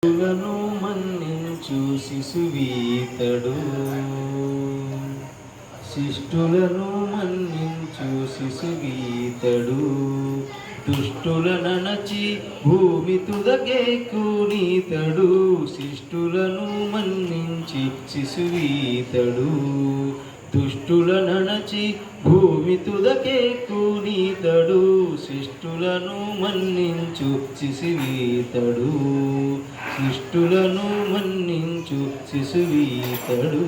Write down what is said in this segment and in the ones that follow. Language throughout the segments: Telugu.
శిష్టులను మన్నించు శిశువీతడు, శిష్టులను మన్నించు శిశువీతడు. దుష్టుల నణచి భూమి తుదకేకునీతడు, శిష్టులను మన్నించి శిశువీతడు. దుష్టుల నణచి భూమి తుదకేకునీతడు, శిష్టులను మన్నించు శిశువీతడు. శిష్టులను మన్నించు శిశువీతడు.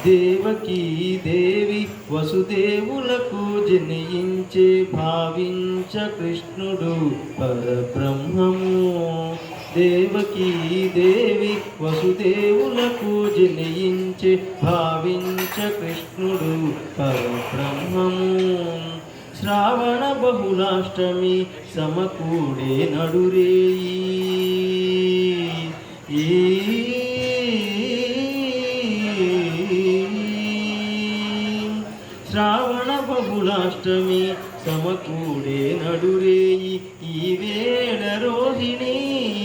దేవకీ దేవి వసుదేవులకు జనించే భావించ కృష్ణుడు పరబ్రహ్మము. దేవకీ దేవి వసుదేవులకు జనించే భావించ కృష్ణుడు పరబ్రహ్మము. శ్రావణ బహుళాష్టమి సమకూడే నడురేయి, శ్రావణ బహుళాష్టమి సమకూడే నడురేయి. ఈ వేళ రోహిణి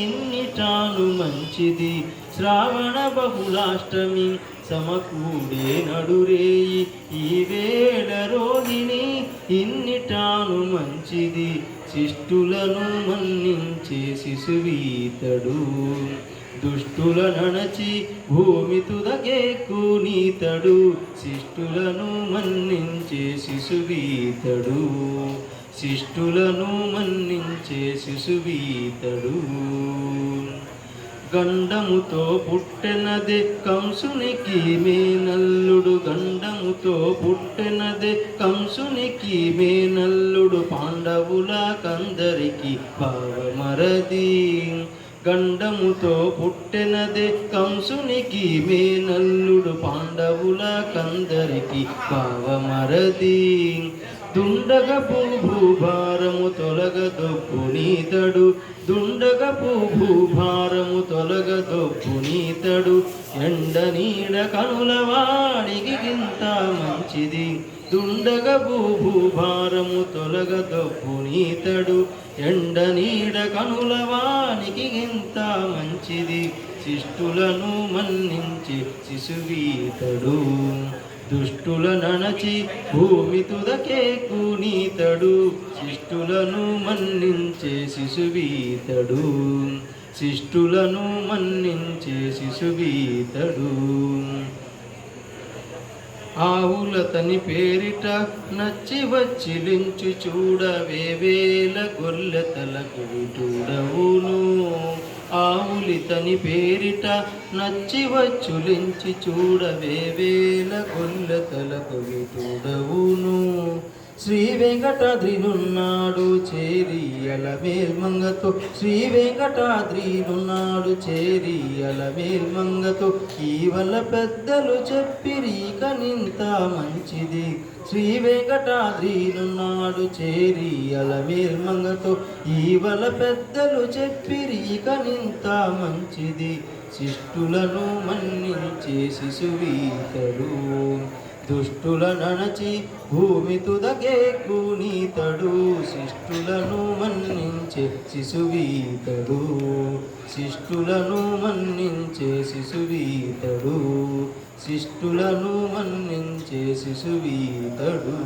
ఇన్నిటాను మంచిది, శ్రావణ బహుళాష్టమి సమకూడే నడురేయి. ఈ వేళ రోహిణి ఇన్నిటాను మంచిది, శిష్టులను మన్నించే శిశువీతడు. దుష్టుల నణచి భూమి తుదకేకునీతడు, శిష్టులను మన్నించే శిశువీతడు. శిష్టులను మన్నించే శిశువీతడు. గండముతో పుట్టెనదే కంసునికి మేనల్లుడు, గండముతో పుట్టెనదే కంసునికి మేనల్లుడు. పాండవుల కందరికి పావమరది, గండముతో పుట్టెనదే కంసునికి మేనల్లుడు. పాండవుల కందరికి పావమరది. దుండగపు భూభారము తొలగదొప్పునీతడు, దుండగపు భూభారము తొలగదొప్పునీతడు. ఎండ నీడ కనుల వాడికి గింత మంచిది, దుండగపు భూభారము తొలగదొప్పునీతడు. ఎండ నీడ కనుల వానికి గింత మంచిది, శిష్టులను మన్నించి శిశువీతడు. దుష్టుల నణచి భూమి తుదకేకునీతడు, శిష్టులను మన్నించే శిశువీతడు. శిష్టులను మన్నించే శిశువీతడు. ఆవులతని పేరిట నచ్చి వచ్చిలించు చూడవే వేల గొల్లెతలకు విటుడవును. ఆవులితని పేరిట నచ్చి వచ్చులించి చూడవే వేల గొల్లెతలకు విటుడవును. శ్రీ వెంకటాద్రినున్నాడు చేరి అలమేల్మంగతో, శ్రీ వెంకటాద్రినున్నాడు చేరి అలమేల్మంగతో. ఈవల పెద్దలు చెప్పిరి కనింత మంచిది, శ్రీ వెంకటాద్రినున్నాడు చేరి అలమేల్మంగతో. ఈవల పెద్దలు చెప్పిరి కనింత మంచిది, శిష్టులను మన్నించే శిశువీతడు. దుష్టుల నణచి భూమి తుదకేకునీతడు, శిష్టులను మన్నించే శిశువీతడు. శిష్టులను మన్నించే శిశువీతడు. శిష్టులను మన్నించే శిశువీతడు.